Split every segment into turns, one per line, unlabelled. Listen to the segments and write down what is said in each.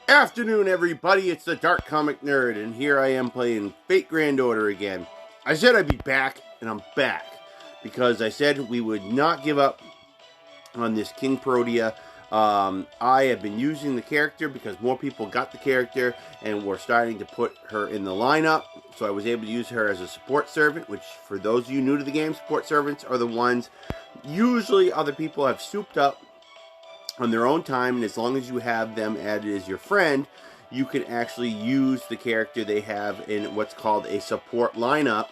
Afternoon, everybody. It's the Dark Comic Nerd, and here I am playing Fate Grand Order again. I said I'd be back, and I'm back, because I said we would not give up on this Kingprotea. I have been using the character because more people got the character, and we're starting to put her in the lineup, so I was able to use her as a support servant, which, for those of you new to the game, support servants are the ones usually other people have souped up on their own time, and as long as you have them added as your friend, you can actually use the character they have in what's called a support lineup,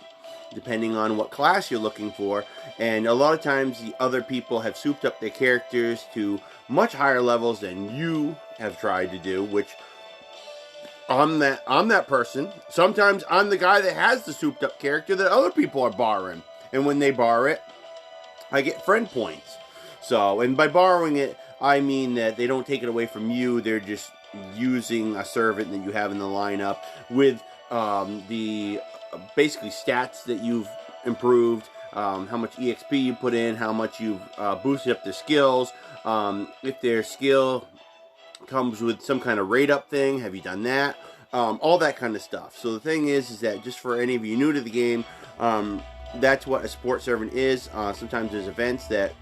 depending on what class you're looking for. And a lot of times the other people have souped up their characters to much higher levels than you have tried to do, which I'm that person. Sometimes I'm the guy that has the souped up character that other people are borrowing, and when they borrow it, I get friend points. So, and by borrowing it, I mean that they don't take it away from you. They're just using a servant that you have in the lineup with the basically stats that you've improved, how much EXP you put in, how much you've boosted up their skills. If their skill comes with some kind of rate up thing, have you done that? All that kind of stuff. So the thing is that just for any of you new to the game, that's what a support servant is. Sometimes there's events that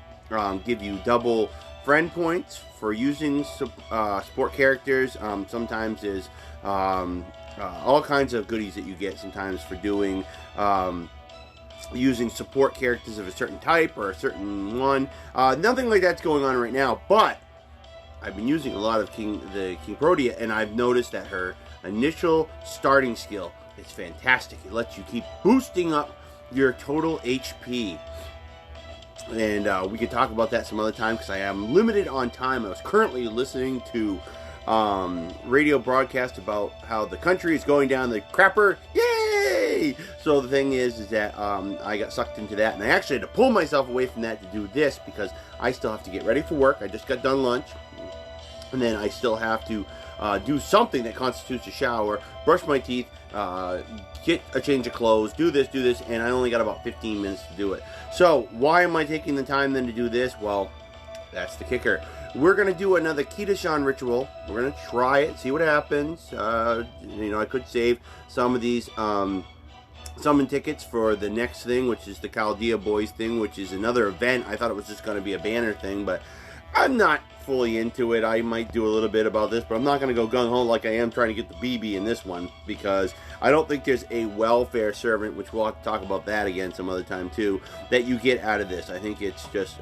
give you double friend points for using support characters. Sometimes there's all kinds of goodies that you get sometimes for doing using support characters of a certain type or a certain one. Nothing like that's going on right now, but I've been using a lot of the Kingprotea, and I've noticed that her initial starting skill is fantastic. It lets you keep boosting up your total HP. And we could talk about that some other time because I am limited on time. I was currently listening to radio broadcast about how the country is going down the crapper. Yay! So the thing is that I got sucked into that, and I actually had to pull myself away from that to do this because I still have to get ready for work. I just got done lunch, and then I still have to do something that constitutes a shower, brush my teeth, get a change of clothes, do this, and I only got about 15 minutes to do it. So, why am I taking the time then to do this? Well, that's the kicker. We're going to do another Kitashan ritual. We're going to try it, see what happens. I could save some of these summon tickets for the next thing, which is the Chaldea Boys thing, which is another event. I thought it was just going to be a banner thing, but I'm not fully into it. I might do a little bit about this, but I'm not going to go gung-ho like I am trying to get the BB in this one, because I don't think there's a welfare servant, which we'll have to talk about that again some other time too, that you get out of this. I think it's just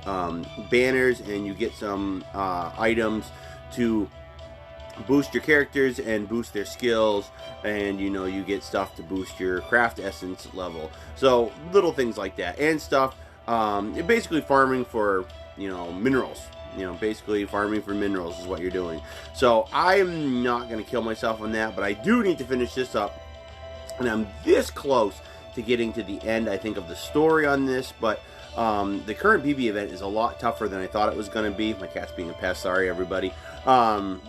banners, and you get some items to boost your characters and boost their skills, and you get stuff to boost your craft essence level. So little things like that, and stuff. Basically farming for minerals. Basically farming for minerals is what you're doing. So I'm not going to kill myself on that, but I do need to finish this up. And I'm this close to getting to the end, I think, of the story on this. But the current BB event is a lot tougher than I thought it was going to be. My cat's being a pest. Sorry, everybody. And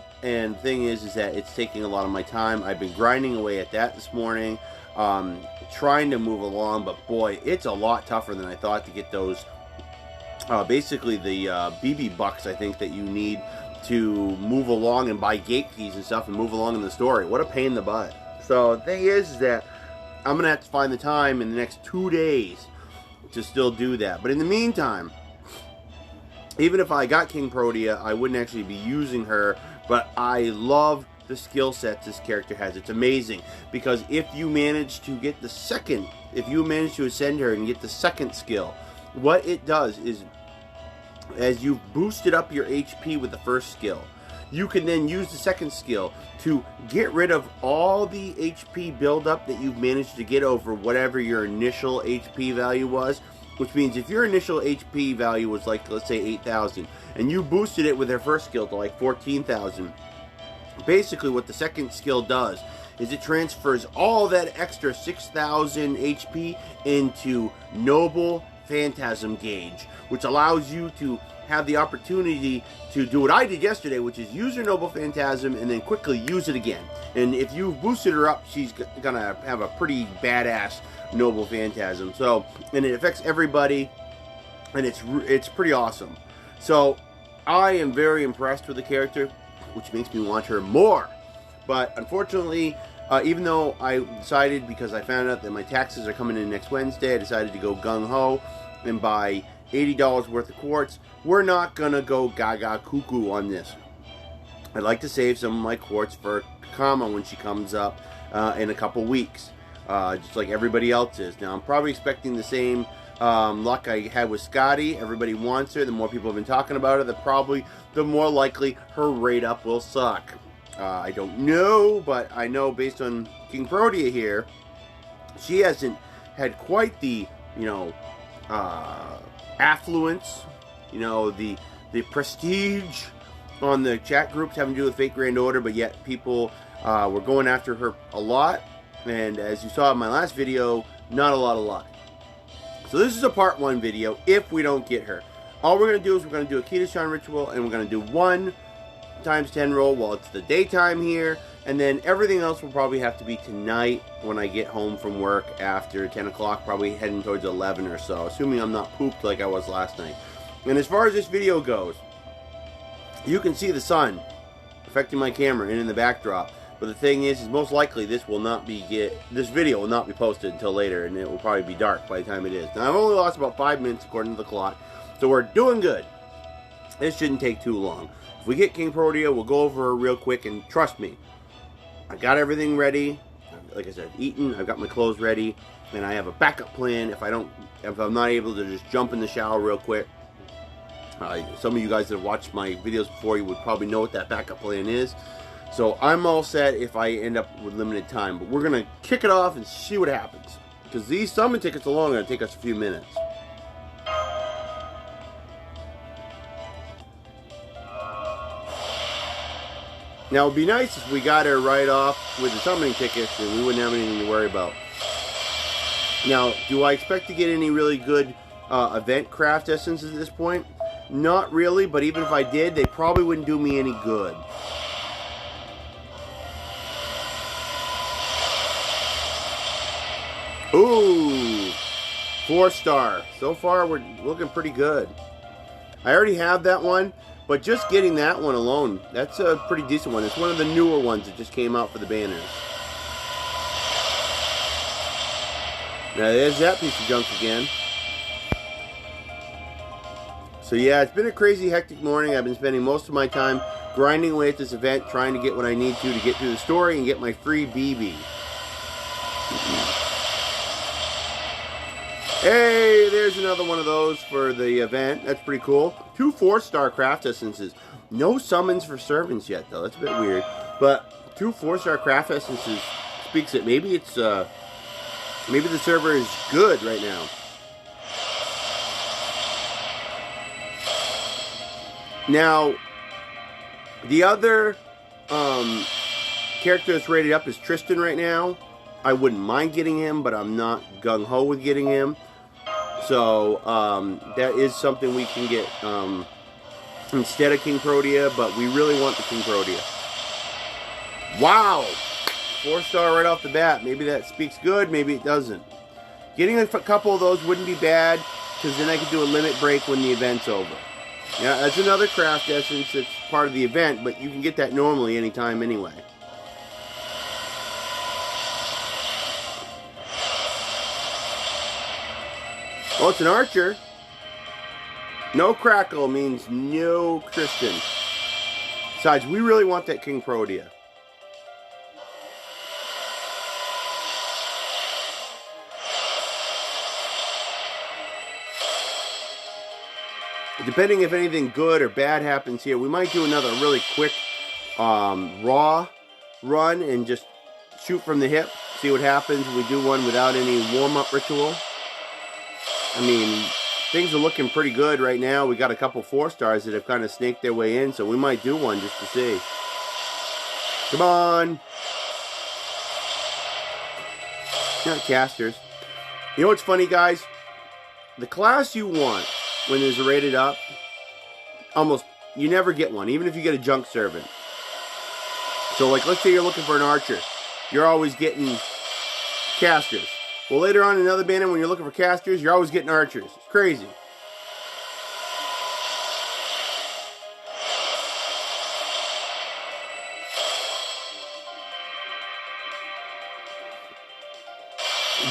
the thing is that it's taking a lot of my time. I've been grinding away at that this morning, trying to move along. But boy, it's a lot tougher than I thought to get those. Basically the BB bucks, I think, that you need to move along and buy gate keys and stuff and move along in the story. What a pain in the butt. So the thing is that I'm going to have to find the time in the next 2 days to still do that. But in the meantime, even if I got Kingprotea, I wouldn't actually be using her, but I love the skill sets this character has. It's amazing, because if you manage to ascend her and get the second skill, what it does is, as you've boosted up your HP with the first skill, you can then use the second skill to get rid of all the HP buildup that you've managed to get over whatever your initial HP value was. Which means if your initial HP value was like, let's say 8,000, and you boosted it with their first skill to like 14,000, basically what the second skill does is it transfers all that extra 6,000 HP into Noble Phantasm gauge, which allows you to have the opportunity to do what I did yesterday, which is use your Noble Phantasm and then quickly use it again. And if you've boosted her up, she's gonna have a pretty badass Noble Phantasm. So, and it affects everybody, and it's pretty awesome. So I am very impressed with the character, which makes me want her more. But unfortunately, even though I decided, because I found out that my taxes are coming in next Wednesday, I decided to go gung-ho and buy $80 worth of quartz. We're not going to go gaga cuckoo on this. I'd like to save some of my quartz for Kama when she comes up in a couple weeks, just like everybody else is. Now, I'm probably expecting the same luck I had with Scotty. Everybody wants her. The more people have been talking about her, the more likely her rate up will suck. I don't know, but I know based on Kingprotea here, she hasn't had quite the, affluence, the prestige on the chat groups having to do with Fate Grand Order, but yet people were going after her a lot. And as you saw in my last video, not a lot of luck. So this is a part 1 video if we don't get her. All we're going to do is we're going to do a Kita-chan ritual, and we're going to do 1 times 10 roll while it's the daytime here, and then everything else will probably have to be tonight when I get home from work after 10 o'clock, probably heading towards 11 or so, assuming I'm not pooped like I was last night. And as far as this video goes, you can see the sun affecting my camera and in the backdrop, but the thing is most likely this video will not be posted until later, and it will probably be dark by the time it is. Now, I've only lost about 5 minutes according to the clock, so we're doing good. This shouldn't take too long. If we get Kingprotea, we'll go over her real quick, and trust me, I got everything ready. Like I said, eaten, I've got my clothes ready, and I have a backup plan if I'm not able to just jump in the shower real quick. Some of you guys that have watched my videos before, you would probably know what that backup plan is. So I'm all set if I end up with limited time, but we're going to kick it off and see what happens. Because these summon tickets alone are going to take us a few minutes. Now, it would be nice if we got her right off with the summoning tickets and we wouldn't have anything to worry about. Now, do I expect to get any really good event craft essences at this point? Not really, but even if I did, they probably wouldn't do me any good. Ooh, 4-star. So far, we're looking pretty good. I already have that one. But just getting that one alone, that's a pretty decent one. It's one of the newer ones that just came out for the banners. Now there's that piece of junk again. So yeah, it's been a crazy hectic morning. I've been spending most of my time grinding away at this event, trying to get what I need to get through the story and get my free BB. Hey, there's another one of those for the event. That's pretty cool. 2 4-star craft essences. No summons for servants yet, though. That's a bit weird. But 2 4-star craft essences speaks it. Maybe it's maybe the server is good right now. Now, the other character that's rated up is Tristan right now. I wouldn't mind getting him, but I'm not gung-ho with getting him. So, that is something we can get instead of Kingprotea, but we really want the Kingprotea. Wow! 4-star right off the bat. Maybe that speaks good, maybe it doesn't. Getting a couple of those wouldn't be bad, because then I could do a limit break when the event's over. Yeah, that's another craft essence that's part of the event, but you can get that normally anytime anyway. Oh, it's an archer. No crackle means no Tristan. Besides, we really want that Kingprotea. Depending if anything good or bad happens here, we might do another really quick raw run and just shoot from the hip. See what happens when we do one without any warm-up ritual. I mean, things are looking pretty good right now. We got a couple 4-stars that have kind of snaked their way in, so we might do one just to see. Come on. Not casters. You know what's funny, guys? The class you want when there's a rated up, you never get one, even if you get a junk servant. So, like, let's say you're looking for an archer. You're always getting casters. Well, later on in another banner, when you're looking for casters, you're always getting archers. It's crazy.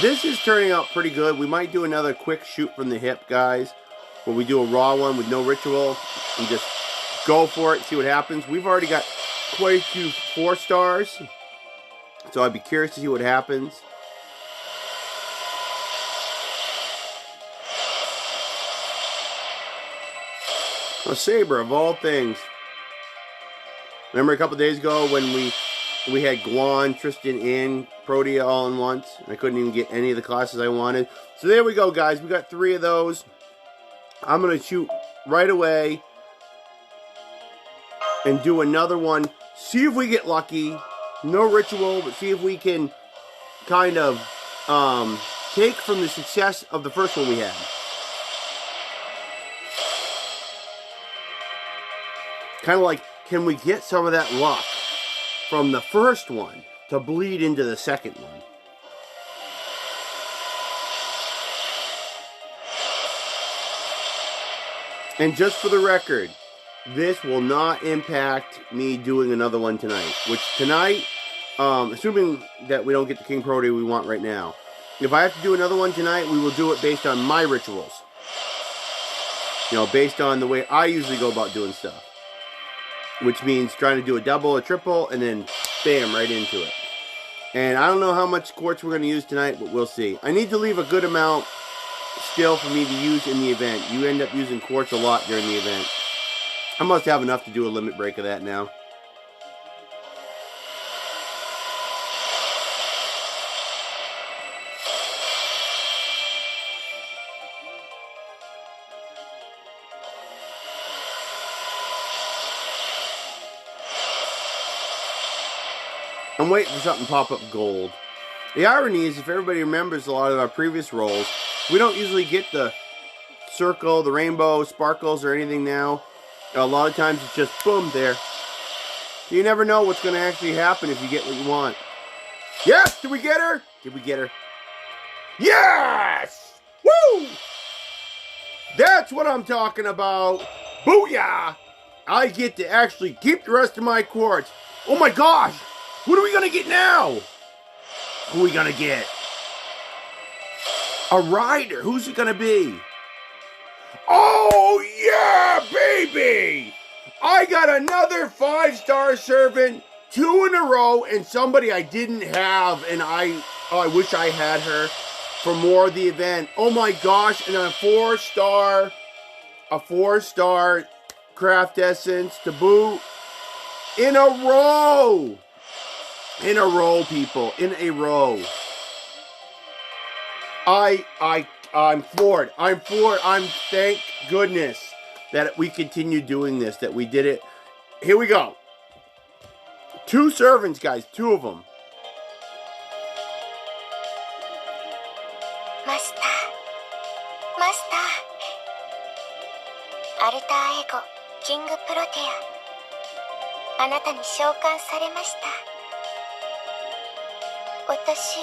this is turning out pretty good. We might do another quick shoot from the hip, guys, where we do a raw one with no ritual and just go for it, see what happens. We've already got quite a few 4 stars, so I'd be curious to see what happens. A saber of all things. Remember a couple days ago when we had Guan, Tristan, and Protea all in once, and I couldn't even get any of the classes I wanted. So there we go, guys. We got 3 of those. I'm going to shoot right away and do another one. See if we get lucky. No ritual, but see if we can kind of take from the success of the first one we had. Kind of like, can we get some of that luck from the first one to bleed into the second one? And just for the record, this will not impact me doing another one tonight. Which tonight, assuming that we don't get the Kingprotea we want right now, if I have to do another one tonight, we will do it based on my rituals. You know, based on the way I usually go about doing stuff. Which means trying to do a double, a triple, and then bam, right into it. And I don't know how much quartz we're going to use tonight, but we'll see. I need to leave a good amount still for me to use in the event. You end up using quartz a lot during the event. I must have enough to do a limit break of that now. I'm waiting for something to pop up gold. The irony is, if everybody remembers a lot of our previous rolls, we don't usually get the circle, the rainbow, sparkles, or anything now. A lot of times it's just boom, there. You never know what's going to actually happen if you get what you want. Yes! Did we get her? Did we get her? Yes! Woo! That's what I'm talking about. Booyah! I get to actually keep the rest of my quartz. Oh my gosh! What are we going to get now? Who are we going to get? A rider. Who's it going to be? Oh, yeah, baby! I got another 5-star servant, 2 in a row, and somebody I didn't have, and I wish I had her for more of the event. Oh my gosh, and a 4-star craft essence to boot in a row. In a row, people. In a row. I'm floored. I'm floored. Thank goodness that we continue doing this, that we did it. Here we go. 2 servants, guys. 2 of them.
Master. Alter Ego, Kingprotea. あなたに召喚されました。私、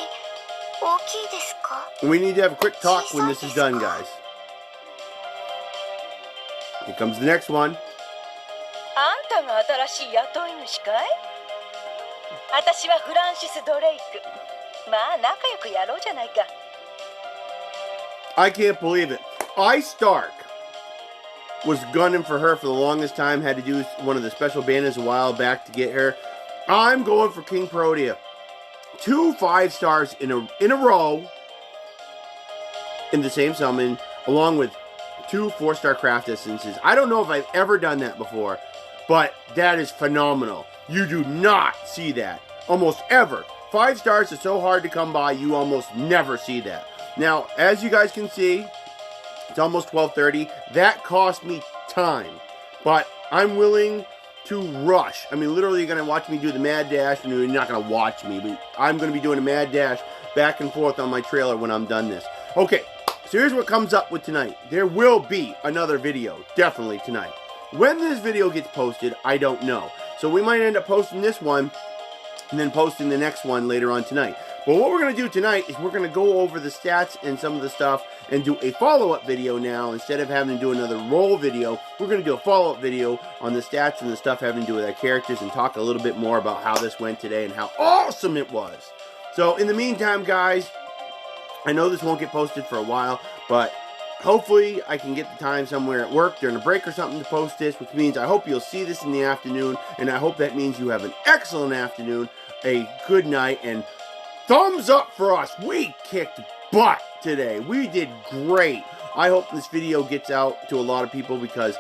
大きいですか?
We need to have a quick talk when this is done, guys. Here comes the next one.
あんたが新しい雇い主かい? 私はフランシス・ドレイク。まあ仲良くやろうじゃないか。
I can't believe it. I Stark was gunning for her for the longest time. Had to do one of the special banners a while back to get her. I'm going for Kingprotea. 2 5-stars in a row in the same summon, along with 2 4-star craft essences. I don't know if I've ever done that before, but that is phenomenal. You do not see that almost ever. 5 stars is so hard to come by, you almost never see that. Now, as you guys can see, it's almost 12:30. That cost me time, but I'm willing to rush. I mean, literally, you're going to watch me do the mad dash, and you're not going to watch me, but I'm going to be doing a mad dash back and forth on my trailer when I'm done this. Okay, so here's what comes up with tonight. There will be another video, definitely tonight. When this video gets posted, I don't know. So we might end up posting this one, and then posting the next one later on tonight. But what we're going to do tonight is we're going to go over the stats and some of the stuff and do a follow-up video now. Instead of having to do another roll video, we're going to do a follow-up video on the stats and the stuff having to do with our characters and talk a little bit more about how this went today and how awesome it was. So in the meantime, guys, I know this won't get posted for a while, but hopefully I can get the time somewhere at work during a break or something to post this, which means I hope you'll see this in the afternoon, and I hope that means you have an excellent afternoon, a good night, and thumbs up for us. We kicked butt today. We did great. I hope this video gets out to a lot of people because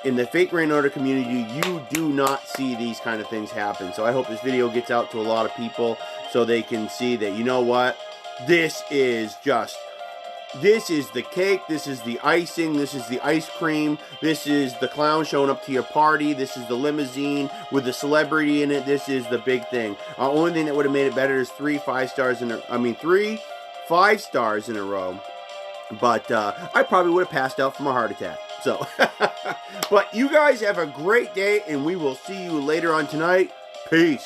in the Fate Grand Order community, you do not see these kind of things happen. So I hope this video gets out to a lot of people so they can see that, you know what, this is the cake, this is the icing, this is the ice cream, this is the clown showing up to your party, this is the limousine with the celebrity in it, this is the big thing. Only thing that would have made it better is 3 5 stars in a row. But I probably would have passed out from a heart attack. So, but you guys have a great day, and we will see you later on tonight. Peace.